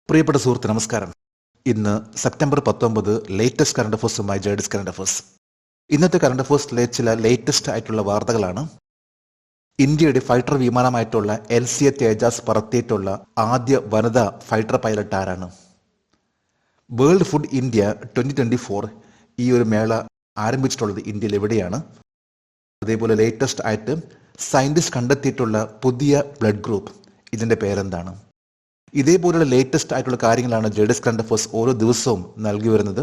പ്രിയപ്പെട്ട സുഹൃത്ത് നമസ്കാരം. ഇന്ന് സെപ്റ്റംബർ 19 ലേറ്റസ്റ്റ് കറണ്ട് അഫേഴ്സുമായി ജേഡിസ് കറണ്ട് അഫേഴ്സ്. ഇന്നത്തെ കറണ്ട് അഫേഴ്സിലെ ചില ലേറ്റസ്റ്റ് ആയിട്ടുള്ള വാർത്തകളാണ്. ഇന്ത്യയുടെ ഫൈറ്റർ വിമാനമായിട്ടുള്ള LCA തേജാസ് പറത്തിയിട്ടുള്ള ആദ്യ വനിതാ ഫൈറ്റർ പൈലറ്റ് ആരാണ്? വേൾഡ് ഫുഡ് ഇന്ത്യ 2024 ഈ ഒരു മേള ആരംഭിച്ചിട്ടുള്ളത് ഇന്ത്യയിൽ എവിടെയാണ്? അതേപോലെ ലേറ്റസ്റ്റ് ആയിട്ട് സയന്റിസ്റ്റ് കണ്ടെത്തിയിട്ടുള്ള പുതിയ ബ്ലഡ് ഗ്രൂപ്പ്, ഇതിന്റെ പേരെന്താണ്? ഇതേപോലുള്ള ലേറ്റസ്റ്റ് ആയിട്ടുള്ള കാര്യങ്ങളാണ് ജേഡിസ് കറണ്ട് അഫേഴ്സ് ഓരോ ദിവസവും നൽകി വരുന്നത്.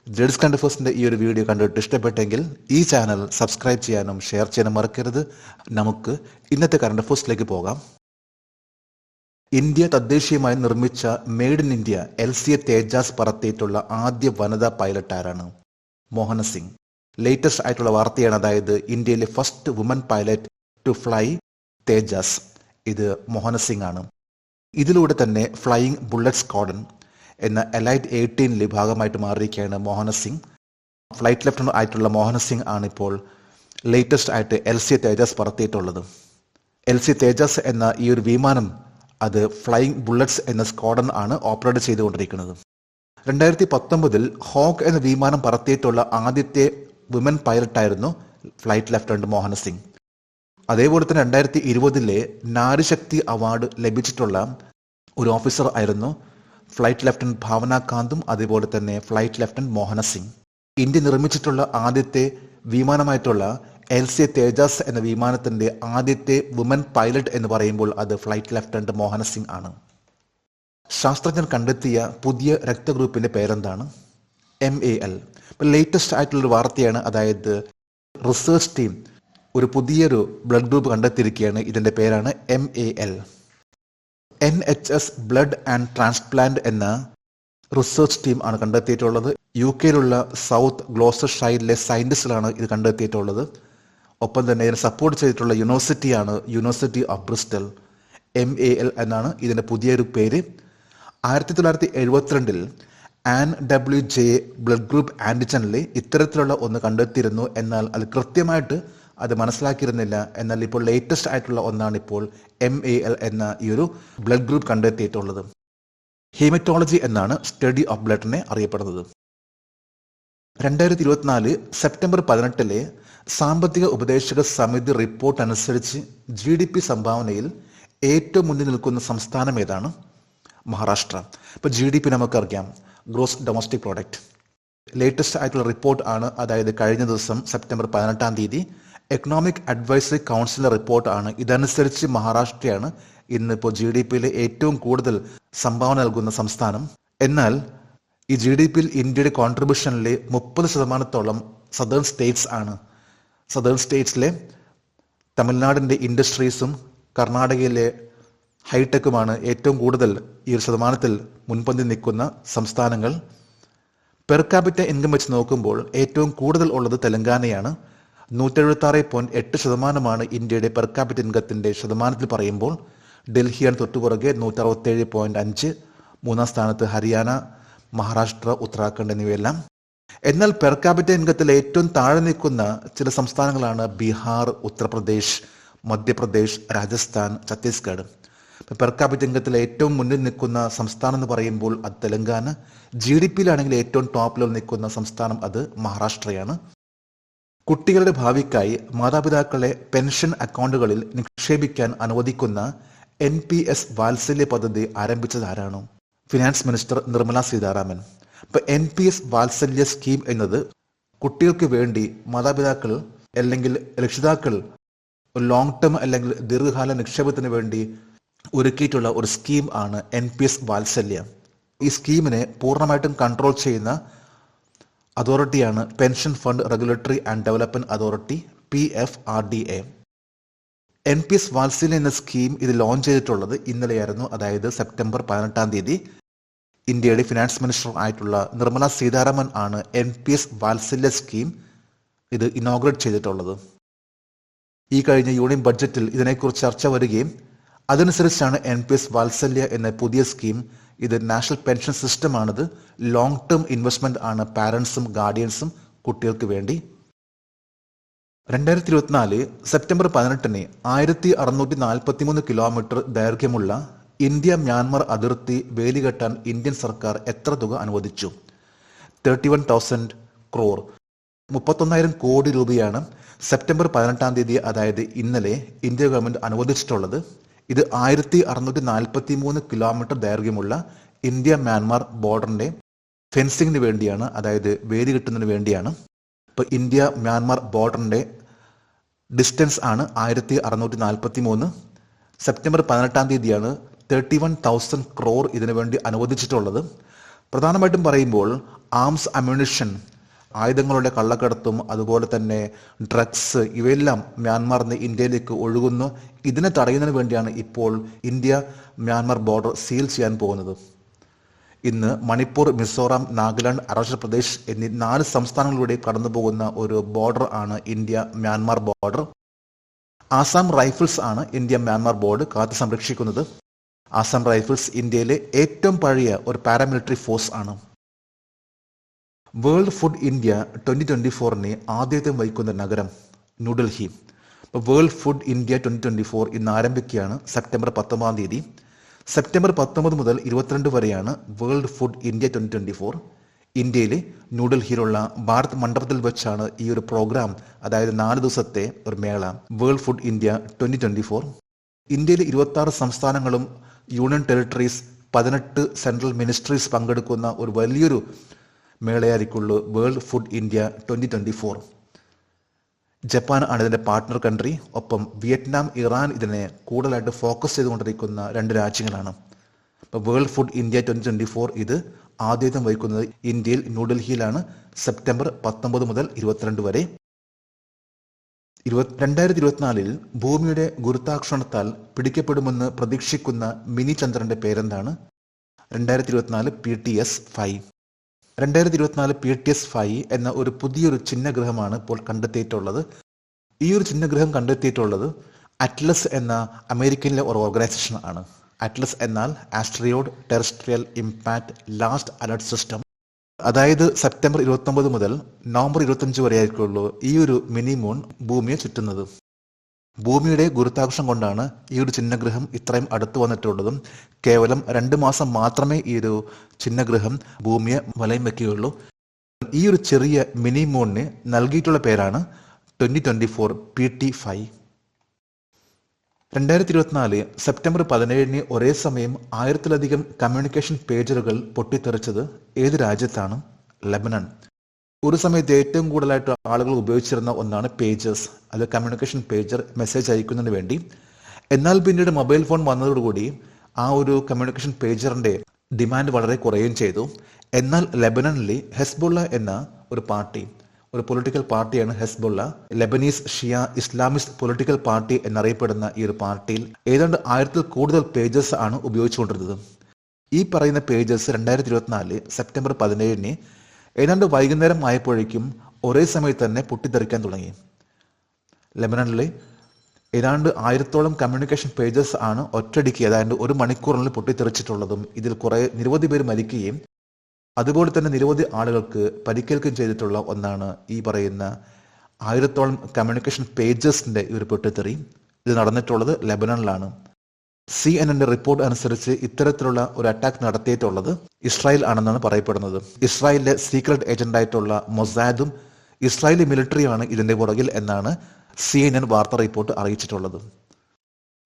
ജേഡിസ് കറണ്ട് അഫേഴ്സിന്റെ ഈ ഒരു വീഡിയോ കണ്ടിട്ട് ഇഷ്ടപ്പെട്ടെങ്കിൽ ഈ ചാനൽ സബ്സ്ക്രൈബ് ചെയ്യാനും ഷെയർ ചെയ്യാനും മറക്കരുത്. നമുക്ക് ഇന്നത്തെ കറണ്ട് അഫേഴ്സിലേക്ക് പോകാം. ഇന്ത്യ തദ്ദേശീയമായി നിർമ്മിച്ച മെയ്ഡ് ഇൻ ഇന്ത്യ LCA തേജാസ് പറത്തിയിട്ടുള്ള ആദ്യ വനിതാ പൈലറ്റ് ആരാണ്? മോഹന സിംഗ്. ലേറ്റസ്റ്റ് ആയിട്ടുള്ള വാർത്തയാണ്, അതായത് ഇന്ത്യയിലെ first woman pilot to fly Tejas, ഇത് മോഹന സിംഗ് ആണ്. ഇതിലൂടെ തന്നെ ഫ്ലൈയിങ് ബുള്ളറ്റ് സ്ക്വാഡൻ എന്ന എലൈറ്റ് 18 ഭാഗമായിട്ട് മാറിയിരിക്കുകയാണ് മോഹന സിംഗ്. ഫ്ലൈറ്റ് ലെഫ്റ്റനന്റ് ആയിട്ടുള്ള മോഹന സിംഗ് ആണ് ഇപ്പോൾ ലേറ്റസ്റ്റ് ആയിട്ട് LCA തേജാസ് പറത്തിയിട്ടുള്ളത്. LCA തേജാസ് എന്ന ഈ ഒരു വിമാനം അത് ഫ്ലൈയിങ് ബുള്ളറ്റ്സ് എന്ന സ്ക്വാഡൻ ആണ് ഓപ്പറേറ്റ് ചെയ്തുകൊണ്ടിരിക്കുന്നത്. 2019 ഹോക്ക് എന്ന വിമാനം പറത്തിയിട്ടുള്ള ആദ്യത്തെ വുമൻ പൈലറ്റായിരുന്നു ഫ്ലൈറ്റ് ലെഫ്റ്റനന്റ് മോഹന സിംഗ്. അതേപോലെ തന്നെ 2020 നാരിശക്തി അവാർഡ് ലഭിച്ചിട്ടുള്ള ഒരു ഓഫീസർ ആയിരുന്നു ഫ്ലൈറ്റ് ലെഫ്റ്റനന്റ് ഭാവന കാന്തും അതേപോലെ തന്നെ ഫ്ലൈറ്റ് ലെഫ്റ്റനന്റ് മോഹന സിംഗ്. ഇന്ത്യ നിർമ്മിച്ചിട്ടുള്ള ആദ്യത്തെ വിമാനമായിട്ടുള്ള LCA തേജാസ് എന്ന വിമാനത്തിന്റെ ആദ്യത്തെ വുമൻ പൈലറ്റ് എന്ന് പറയുമ്പോൾ അത് ഫ്ലൈറ്റ് ലെഫ്റ്റനന്റ് മോഹന സിംഗ് ആണ്. ശാസ്ത്രജ്ഞർ കണ്ടെത്തിയ പുതിയ രക്തഗ്രൂപ്പിന്റെ പേരെന്താണ്? MAL. ലേറ്റസ്റ്റ് ആയിട്ടുള്ളൊരു വാർത്തയാണ്, അതായത് റിസർച്ച് ടീം ഒരു പുതിയൊരു ബ്ലഡ് ഗ്രൂപ്പ് കണ്ടെത്തിയിരിക്കുകയാണ്. ഇതിന്റെ പേരാണ് MAL. NHS blood and transplant എന്ന റിസർച്ച് ടീം ആണ് കണ്ടെത്തിയിട്ടുള്ളത്. UK സൗത്ത് ഗ്ലോസർഷൈറിലെ സയന്റിസ്റ്റിലാണ് ഇത് കണ്ടെത്തിയിട്ടുള്ളത്. ഒപ്പം തന്നെ ഇതിനെ സപ്പോർട്ട് ചെയ്തിട്ടുള്ള യൂണിവേഴ്സിറ്റിയാണ് യൂണിവേഴ്സിറ്റി ഓഫ് ബ്രിസ്റ്റൽ. MAL എന്നാണ് ഇതിന്റെ പുതിയൊരു പേര്. 1972 ANWJ ബ്ലഡ് ഗ്രൂപ്പ് ആന്റിജനിൽ ഇത്തരത്തിലുള്ള ഒന്ന് കണ്ടെത്തിയിരുന്നു. എന്നാൽ അത് കൃത്യമായിട്ട് അത് മനസ്സിലാക്കിയിരുന്നില്ല. എന്നാൽ ഇപ്പോൾ ലേറ്റസ്റ്റ് ആയിട്ടുള്ള ഒന്നാണ് ഇപ്പോൾ MAL എന്ന ഈ ഒരു ബ്ലഡ് ഗ്രൂപ്പ് കണ്ടെത്തിയിട്ടുള്ളത്. ഹീമറ്റോളജി എന്നാണ് സ്റ്റഡി ഓഫ് ബ്ലഡിനെ അറിയപ്പെടുന്നത്. 2024 സെപ്റ്റംബർ 18 സാമ്പത്തിക ഉപദേശക സമിതി റിപ്പോർട്ട് അനുസരിച്ച് GDP സംഭാവനയിൽ ഏറ്റവും മുന്നിൽ നിൽക്കുന്ന സംസ്ഥാനം ഏതാണ്? മഹാരാഷ്ട്ര. ഇപ്പോൾ GDP നമുക്കറിയാം, ഗ്രോസ് ഡൊമസ്റ്റിക് പ്രോഡക്റ്റ്. ലേറ്റസ്റ്റ് ആയിട്ടുള്ള റിപ്പോർട്ട് ആണ്, അതായത് കഴിഞ്ഞ ദിവസം സെപ്റ്റംബർ 18 എക്കണോമിക് അഡ്വൈസറി കൗൺസിലിന്റെ റിപ്പോർട്ട് ആണ്. ഇതനുസരിച്ച് മഹാരാഷ്ട്രയാണ് ഇന്നിപ്പോൾ GDPയിൽ ഏറ്റവും കൂടുതൽ സംഭാവന നൽകുന്ന സംസ്ഥാനം. എന്നാൽ ഈ GDPയിൽ ഇന്ത്യയുടെ കോൺട്രിബ്യൂഷനിൽ 30% സദേൺ സ്റ്റേറ്റ്സ് ആണ്. സദേൺ സ്റ്റേറ്റ്സിലെ തമിഴ്നാടിന്റെ ഇൻഡസ്ട്രീസും കർണാടകയിലെ ഹൈടെക്കുമാണ് ഏറ്റവും കൂടുതൽ ഈ ഒരു ശതമാനത്തിൽ മുൻപന്തി നിൽക്കുന്ന സംസ്ഥാനങ്ങൾ. പെർ ക്യാപിറ്റ ഇൻകം വെച്ച് നോക്കുമ്പോൾ ഏറ്റവും കൂടുതൽ ഉള്ളത് തെലങ്കാനയാണ്. 176.8% ഇന്ത്യയുടെ പെർ ക്യാപിറ്റ ഇൻകത്തിന്റെ ശതമാനത്തിൽ പറയുമ്പോൾ. ഡൽഹിയാണ് തൊട്ടുപുറകെ 167.5. മൂന്നാം സ്ഥാനത്ത് ഹരിയാന, മഹാരാഷ്ട്ര, ഉത്തരാഖണ്ഡ് എന്നിവയെല്ലാം. എന്നാൽ പെർ ക്യാപിറ്റ ഇൻകത്തിൽ ഏറ്റവും താഴെ നിൽക്കുന്ന ചില സംസ്ഥാനങ്ങളാണ് ബീഹാർ, ഉത്തർപ്രദേശ്, മധ്യപ്രദേശ്, രാജസ്ഥാൻ, ഛത്തീസ്ഗഡ്. പെർ ക്യാപിറ്റ ഇൻകത്തിൽ ഏറ്റവും മുന്നിൽ നിൽക്കുന്ന സംസ്ഥാനം എന്ന് പറയുമ്പോൾ അത് തെലങ്കാന. GDPയിലാണെങ്കിൽ ഏറ്റവും ടോപ്പിൽ നിൽക്കുന്ന സംസ്ഥാനം അത് മഹാരാഷ്ട്രയാണ്. കുട്ടികളുടെ ഭാവിക്കായി മാതാപിതാക്കളെ പെൻഷൻ അക്കൗണ്ടുകളിൽ നിക്ഷേപിക്കാൻ അനുവദിക്കുന്ന NPS വാത്സല്യ പദ്ധതി ആരംഭിച്ചത് ആരാണ്? Finance minister Nirmala Sitharaman. NPS വാത്സല്യ സ്കീം എന്നത് കുട്ടികൾക്ക് വേണ്ടി മാതാപിതാക്കൾ അല്ലെങ്കിൽ രക്ഷിതാക്കൾ ലോങ് ടേം അല്ലെങ്കിൽ ദീർഘകാല നിക്ഷേപത്തിന് വേണ്ടി ഒരുക്കിയിട്ടുള്ള ഒരു സ്കീം ആണ് NPS വാത്സല്യ. ഈ സ്കീമിനെ പൂർണ്ണമായിട്ടും കൺട്രോൾ ചെയ്യുന്ന അതോറിറ്റിയാണ് pension fund regulatory and development authority, PFRDA. NPS വാത്സല്യ എന്ന സ്കീം ഇത് ലോഞ്ച് ചെയ്തിട്ടുള്ളത് ഇന്നലെയായിരുന്നു, അതായത് സെപ്റ്റംബർ 18. ഇന്ത്യയുടെ ഫിനാൻസ് മിനിസ്റ്റർ ആയിട്ടുള്ള നിർമ്മല സീതാരാമൻ ആണ് NPS വാത്സല്യ സ്കീം ഇത് ഇനോഗ്രേറ്റ് ചെയ്തിട്ടുള്ളത്. ഈ കഴിഞ്ഞ യൂണിയൻ ബഡ്ജറ്റിൽ ഇതിനെക്കുറിച്ച് ചർച്ച വരികയും അതനുസരിച്ചാണ് NPS വാത്സല്യ എന്ന പുതിയ സ്കീം. ഇത് നാഷണൽ പെൻഷൻ സിസ്റ്റം ആണിത്. ലോങ് ടേം ഇൻവെസ്റ്റ്മെന്റ് ആണ് പാരന്റ്സും ഗാർഡിയൻസും കുട്ടികൾക്ക് വേണ്ടി. 2024 സെപ്റ്റംബർ 18 1643 കിലോമീറ്റർ ദൈർഘ്യമുള്ള ഇന്ത്യ മ്യാൻമർ അതിർത്തി വേലികെട്ടാൻ ഇന്ത്യൻ സർക്കാർ എത്ര തുക അനുവദിച്ചു? 31,000 crore. 31,000 കോടി രൂപയാണ് സെപ്റ്റംബർ 18 തീയതി, അതായത് ഇന്നലെ, ഇന്ത്യ ഗവൺമെന്റ് അനുവദിച്ചിട്ടുള്ളത്. ഇത് 1643 കിലോമീറ്റർ ദൈർഘ്യമുള്ള ഇന്ത്യ മ്യാൻമാർ ബോർഡറിന്റെ ഫെൻസിങ്ങിന് വേണ്ടിയാണ്, അതായത് വേലി കെട്ടുന്നതിന് വേണ്ടിയാണ്. ഇപ്പോൾ ഇന്ത്യ മ്യാൻമാർ ബോർഡറിന്റെ ഡിസ്റ്റൻസ് ആണ് 1643. സെപ്റ്റംബർ 18 തീയതിയാണ് 31,000 crore ഇതിനു വേണ്ടി അനുവദിച്ചിട്ടുള്ളത്. പ്രധാനമായിട്ടും പറയുമ്പോൾ ആംസ് അമ്യൂണിഷൻ, ആയുധങ്ങളുടെ കള്ളക്കടത്തും അതുപോലെ തന്നെ ഡ്രഗ്സ്, ഇവയെല്ലാം മ്യാൻമാറിൽ നിന്ന് ഇന്ത്യയിലേക്ക് ഒഴുകുന്നു. ഇതിനെ തടയുന്നതിന് വേണ്ടിയാണ് ഇപ്പോൾ ഇന്ത്യ മ്യാൻമാർ ബോർഡർ സീൽ ചെയ്യാൻ പോകുന്നത്. ഇന്ന് മണിപ്പൂർ, മിസോറാം, നാഗാലാൻഡ്, അരുണാചൽ പ്രദേശ് എന്നീ 4 സംസ്ഥാനങ്ങളിലൂടെ കടന്നു പോകുന്ന ഒരു ബോർഡർ ആണ് India Myanmar border. Assam rifles ആണ് ഇന്ത്യ മ്യാൻമാർ ബോർഡർ കാത്തു സംരക്ഷിക്കുന്നത്. ആസാം റൈഫിൾസ് ഇന്ത്യയിലെ ഏറ്റവും പഴയ ഒരു പാരാമിലിറ്ററി ഫോഴ്സ് ആണ്. വേൾഡ് ഫുഡ് ഇന്ത്യ 2024 ആദ്യത്തെ വഹിക്കുന്ന നഗരം ന്യൂഡൽഹി. ഇപ്പോൾ വേൾഡ് ഫുഡ് ഇന്ത്യ 2024 ഇന്ന് ആരംഭിക്കുകയാണ്, സെപ്റ്റംബർ 19 തീയതി. സെപ്റ്റംബർ 19 മുതൽ 22 വരെയാണ് വേൾഡ് ഫുഡ് ഇന്ത്യ 2024. ഇന്ത്യയിലെ ന്യൂഡൽഹിയിലുള്ള ഭാരത് മണ്ഡപത്തിൽ വെച്ചാണ് ഈ ഒരു പ്രോഗ്രാം, അതായത് 4 ദിവസത്തെ ഒരു മേള, വേൾഡ് ഫുഡ് ഇന്ത്യ 2024. ഇന്ത്യയിലെ 26 സംസ്ഥാനങ്ങളും യൂണിയൻ ടെറിട്ടറീസ്, 18 സെൻട്രൽ മിനിസ്ട്രീസ് പങ്കെടുക്കുന്ന ഒരു വലിയൊരു മേളയായിരിക്കുള്ളൂ വേൾഡ് ഫുഡ് ഇന്ത്യ 2024. ജപ്പാൻ ആണ് ഇതിൻ്റെ പാർട്ട്ണർ കൺട്രി. ഒപ്പം വിയറ്റ്നാം, ഇറാൻ ഇതിനെ കൂടുതലായിട്ട് ഫോക്കസ് ചെയ്തുകൊണ്ടിരിക്കുന്ന 2 രാജ്യങ്ങളാണ്. ഇപ്പോൾ വേൾഡ് ഫുഡ് ഇന്ത്യ 2024 ഇത് ആദ്യത്തെ വഹിക്കുന്നത് ഇന്ത്യയിൽ ന്യൂഡൽഹിയിലാണ്, സെപ്റ്റംബർ 19 മുതൽ 22 വരെ. 2024 ഭൂമിയുടെ ഗുരുത്വാകർഷണത്താൽ പിടിക്കപ്പെടുമെന്ന് പ്രതീക്ഷിക്കുന്ന മിനി ചന്ദ്രന്റെ പേരെന്താണ്? 2024 PTS-5. 2024 PTS-5 എന്ന ഒരു പുതിയൊരു ചിഹ്നഗ്രഹമാണ് ഇപ്പോൾ കണ്ടെത്തിയിട്ടുള്ളത്. ഈ ഒരു ചിഹ്നഗ്രഹം കണ്ടെത്തിയിട്ടുള്ളത് അറ്റ്ലസ് എന്ന അമേരിക്കയിലെ ഒരു ഓർഗനൈസേഷൻ ആണ്. അറ്റ്ലസ് എന്നാൽ asteroid terrestrial impact last alert system. അതായത് സെപ്റ്റംബർ 29 മുതൽ നവംബർ 25 വരെ ആയിരിക്കുള്ളൂ ഈ ഒരു മിനി മൂൺ ഭൂമിയെ ചുറ്റുന്നത്. ഭൂമിയുടെ ഗുരുത്വാകർഷണം കൊണ്ടാണ് ഈ ഒരു ചിഹ്നഗ്രഹം ഇത്രയും അടുത്ത് വന്നിട്ടുള്ളതും. കേവലം 2 മാസം മാത്രമേ ഈ ഒരു ചിഹ്നഗ്രഹം ഭൂമിയെ വലയം വയ്ക്കുകയുള്ളൂ. ഈ ഒരു ചെറിയ മിനി മൂണിന് നൽകിയിട്ടുള്ള പേരാണ് 2024 PT-5. 2024 സെപ്റ്റംബർ 17 ഒരേ സമയം 1000-ലധികം കമ്മ്യൂണിക്കേഷൻ പേജറുകൾ പൊട്ടിത്തെറിച്ചത് ഏത് രാജ്യത്താണ്? ലെബനൻ. ഒരു സമയത്ത് ഏറ്റവും കൂടുതലായിട്ട് ആളുകൾ ഉപയോഗിച്ചിരുന്ന ഒന്നാണ് പേജേഴ്സ്, അത് കമ്മ്യൂണിക്കേഷൻ പേജർ, മെസ്സേജ് അയക്കുന്നതിന് വേണ്ടി. എന്നാൽ പിന്നീട് മൊബൈൽ ഫോൺ വന്നതോടുകൂടി ആ ഒരു കമ്മ്യൂണിക്കേഷൻ പേജറിന്റെ ഡിമാൻഡ് വളരെ കുറയുകയും ചെയ്തു. എന്നാൽ ലെബനനിലെ ഹെസ്ബുള്ള എന്ന ഒരു പാർട്ടി, ഒരു പൊളിറ്റിക്കൽ പാർട്ടിയാണ് ഹെസ്ബുള്ള. ലെബനീസ് ഷിയ ഇസ്ലാമിസ്റ്റ് പൊളിറ്റിക്കൽ പാർട്ടി എന്നറിയപ്പെടുന്ന ഈ ഒരു പാർട്ടിയിൽ ഏതാണ്ട് 1000-ൽ കൂടുതൽ പേജസ് ആണ് ഉപയോഗിച്ചുകൊണ്ടിരുന്നത്. ഈ പറയുന്ന പേജസ് 2024 സെപ്റ്റംബർ 17 ഏതാണ്ട് വൈകുന്നേരം ആയപ്പോഴേക്കും ഒരേ സമയത്ത് തന്നെ പൊട്ടിത്തെറിക്കാൻ തുടങ്ങി. ലെബനനിലെ ഏതാണ്ട് 1000-ഓളം കമ്മ്യൂണിക്കേഷൻ പേജസ് ആണ് ഒറ്റയടിക്ക്, അതായത് 1 മണിക്കൂറിനുള്ളിൽ പൊട്ടിത്തെറിച്ചിട്ടുള്ളതും. ഇതിൽ നിരവധി പേര് മരിക്കുകയും അതുപോലെ തന്നെ നിരവധി ആളുകൾക്ക് പരിക്കേൽക്കുകയും ചെയ്തിട്ടുള്ള ഒന്നാണ് ഈ പറയുന്ന 1000-ഓളം കമ്മ്യൂണിക്കേഷൻ പേജസിന്റെ ഈ ഒരു പൊട്ടിത്തെറി. ഇത് നടന്നിട്ടുള്ളത് ലെബനനിലാണ്. CNN റിപ്പോർട്ട് അനുസരിച്ച് ഇത്തരത്തിലുള്ള ഒരു അറ്റാക്ക് നടത്തിയിട്ടുള്ളത് ഇസ്രായേൽ ആണെന്നാണ് പറയപ്പെടുന്നത്. ഇസ്രായേലിലെ സീക്രട്ട് ഏജന്റായിട്ടുള്ള മൊസാദും ഇസ്രായേലി മിലിറ്ററിയുമാണ് ഇതിന്റെ പുറകിൽ എന്നാണ് CNN വാർത്താ റിപ്പോർട്ട് അറിയിച്ചിട്ടുള്ളത്.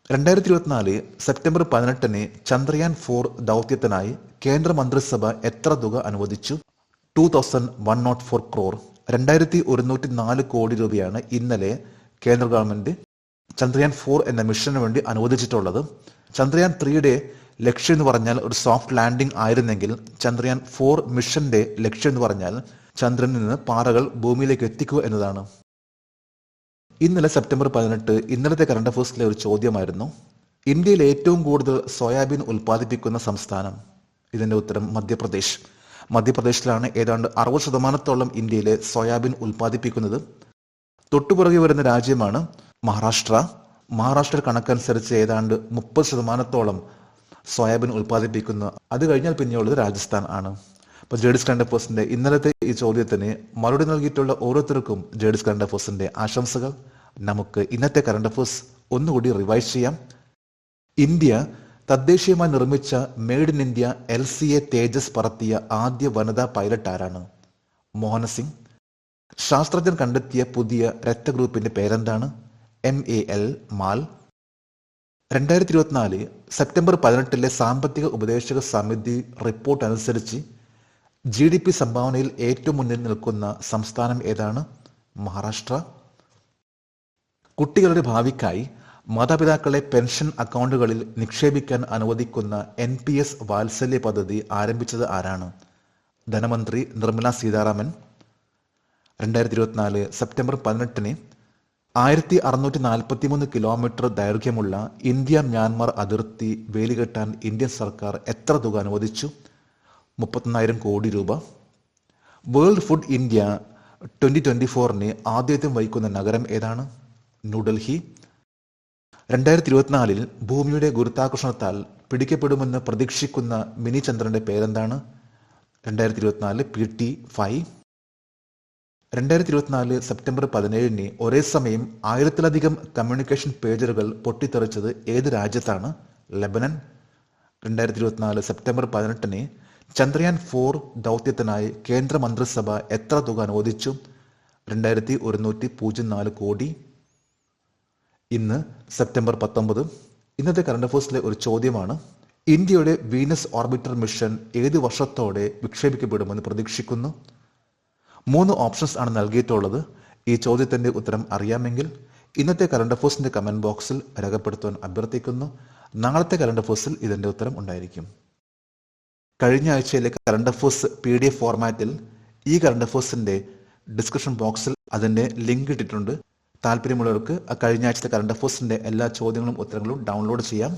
2024 സെപ്റ്റംബർ 18 ചന്ദ്രയാൻ 4 ദൗത്യത്തിനായി കേന്ദ്ര മന്ത്രിസഭ എത്ര തുക അനുവദിച്ചു? 2104 crore. 2104 കോടി രൂപയാണ് ഇന്നലെ കേന്ദ്ര ഗവൺമെന്റ് ചന്ദ്രയാൻ 4 എന്ന മിഷന് വേണ്ടി അനുവദിച്ചിട്ടുള്ളത്. ചന്ദ്രയാൻ 3യുടെ ലക്ഷ്യം എന്ന് പറഞ്ഞാൽ ഒരു സോഫ്റ്റ് ലാൻഡിംഗ് ആയിരുന്നെങ്കിൽ ചന്ദ്രയാൻ 4 മിഷന്റെ ലക്ഷ്യം എന്ന് പറഞ്ഞാൽ ചന്ദ്രനിൽ നിന്ന് പാറകൾ ഭൂമിയിലേക്ക് എത്തിക്കുക എന്നതാണ്. ഇന്നലെ സെപ്റ്റംബർ 18 ഇന്നലത്തെ കറണ്ട് അഫയേഴ്സിലെ ഒരു ചോദ്യമായിരുന്നു, ഇന്ത്യയിൽ ഏറ്റവും കൂടുതൽ സോയാബീൻ ഉൽപ്പാദിപ്പിക്കുന്ന സംസ്ഥാനം? ഇതിന്റെ ഉത്തരം മധ്യപ്രദേശ്. മധ്യപ്രദേശിലാണ് ഏതാണ്ട് 60% ഇന്ത്യയിലെ സോയാബീൻ ഉൽപ്പാദിപ്പിക്കുന്നത്. തൊട്ടുപുറകെ വരുന്ന രാജ്യമാണ് മഹാരാഷ്ട്ര. മഹാരാഷ്ട്ര കണക്കനുസരിച്ച് ഏതാണ്ട് 30% സോയാബീൻ ഉൽപ്പാദിപ്പിക്കുന്നു. അത് കഴിഞ്ഞാൽ പിന്നെയുള്ളത് രാജസ്ഥാൻ ആണ്. അപ്പോൾ ജേഡിസ് കറണ്ട് അഫയേഴ്സിന്റെ ഇന്നലത്തെ ഈ ചോദ്യത്തിന് മറുപടി നൽകിയിട്ടുള്ള ഓരോരുത്തർക്കും ജേഡിസ് കറണ്ട് അഫയേഴ്സിന്റെ ആശംസകൾ. നമുക്ക് ഇന്നത്തെ കറണ്ട് അഫയേഴ്സ് ഒന്നുകൂടി റിവൈസ് ചെയ്യാം. ഇന്ത്യ തദ്ദേശീയമായി നിർമ്മിച്ച മെയ്ഡ് ഇൻ ഇന്ത്യ LCA തേജസ് പറത്തിയ ആദ്യ വനിതാ പൈലറ്റ് ആരാണ്? മോഹന സിംഗ്. ശാസ്ത്രജ്ഞർ കണ്ടെത്തിയ പുതിയ രക്തഗ്രൂപ്പിന്റെ പേരെന്താണ്? MAL. 2024 സെപ്റ്റംബർ 18 സാമ്പത്തിക ഉപദേശക സമിതി റിപ്പോർട്ട് അനുസരിച്ച് GDP സംഭാവനയിൽ ഏറ്റവും മുന്നിൽ നിൽക്കുന്ന സംസ്ഥാനം ഏതാണ്? മഹാരാഷ്ട്ര. കുട്ടികളുടെ ഭാവിക്കായി മാതാപിതാക്കളെ പെൻഷൻ അക്കൗണ്ടുകളിൽ നിക്ഷേപിക്കാൻ അനുവദിക്കുന്ന NPS വാത്സല്യ പദ്ധതി ആരംഭിച്ചത് ആരാണ്? ധനമന്ത്രി നിർമ്മല സീതാരാമൻ. 2024 സെപ്റ്റംബർ 18 1643 കിലോമീറ്റർ ദൈർഘ്യമുള്ള ഇന്ത്യ മ്യാൻമാർ അതിർത്തി വേലികെട്ടാൻ ഇന്ത്യൻ സർക്കാർ എത്ര തുക അനുവദിച്ചു? 31,000 കോടി രൂപ. വേൾഡ് ഫുഡ് ഇന്ത്യ 2024 ആതിഥ്യം വഹിക്കുന്ന നഗരം ഏതാണ്? ന്യൂഡൽഹി. 2024 ഭൂമിയുടെ ഗുരുത്വാകർഷണത്താൽ പിടിക്കപ്പെടുമെന്ന് പ്രതീക്ഷിക്കുന്ന മിനി ചന്ദ്രന്റെ പേരെന്താണ്? 2024 PT-5. 2024 സെപ്റ്റംബർ 17 ഒരേ സമയം 1000-ലധികം കമ്മ്യൂണിക്കേഷൻ പേജറുകൾ പൊട്ടിത്തെറിച്ചത് ഏത് രാജ്യത്താണ്? ലെബനൻ. 2024 സെപ്റ്റംബർ 18 ചന്ദ്രയാൻ 4 ദൗത്യത്തിനായി കേന്ദ്ര മന്ത്രിസഭ എത്ര തുക അനുവദിച്ചു? 2104 കോടി. ഇന്ന് സെപ്റ്റംബർ 19. ഇന്നത്തെ കറണ്ട് അഫയേഴ്സിലെ ഒരു ചോദ്യമാണ്: ഇന്ത്യയുടെ വീനസ് ഓർബിറ്റർ മിഷൻ ഏത് വർഷത്തോടെ വിക്ഷേപിക്കപ്പെടുമെന്ന് പ്രതീക്ഷിക്കുന്നു? 3 ഓപ്ഷൻസ് ആണ് നൽകിയിട്ടുള്ളത്. ഈ ചോദ്യത്തിന്റെ ഉത്തരം അറിയാമെങ്കിൽ ഇന്നത്തെ കറണ്ട് അഫയേഴ്സിന്റെ കമന്റ് ബോക്സിൽ രേഖപ്പെടുത്താൻ അഭ്യർത്ഥിക്കുന്നു. നാളത്തെ കറണ്ട് അഫയേഴ്സിൽ ഇതിന്റെ ഉത്തരം ഉണ്ടായിരിക്കും. കഴിഞ്ഞ ആഴ്ചയിലെ കറണ്ട് അഫയേഴ്സ് PDF ഫോർമാറ്റിൽ ഈ കറണ്ട് അഫയേഴ്സിന്റെ ഡിസ്ക്രിപ്ഷൻ ബോക്സിൽ അതിന്റെ ലിങ്ക് ഇട്ടിട്ടുണ്ട്. താല്പര്യമുള്ളവർക്ക് കഴിഞ്ഞ ആഴ്ചത്തെ കറണ്ട് അഫയേഴ്സിന്റെ എല്ലാ ചോദ്യങ്ങളും ഉത്തരങ്ങളും ഡൗൺലോഡ് ചെയ്യാം.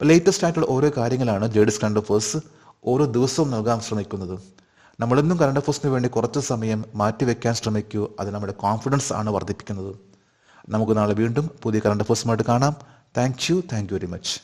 ലേറ്റസ്റ്റ് ആയിട്ടുള്ള ഓരോ കാര്യങ്ങളാണ് ജേഡിസ് കറണ്ട് അഫയേഴ്സ് ഓരോ ദിവസവും നൽകാൻ ശ്രമിക്കുന്നത്. നമ്മളെന്നും കറണ്ട് അഫയേഴ്സിന് വേണ്ടി കുറച്ച് സമയം മാറ്റിവെക്കാൻ ശ്രമിക്കൂ. അത് നമ്മുടെ കോൺഫിഡൻസ് ആണ് വർദ്ധിപ്പിക്കുന്നത്. നമുക്ക് നാളെ വീണ്ടും പുതിയ കറണ്ട് അഫയേഴ്സുമായിട്ട് കാണാം. Thank you very much.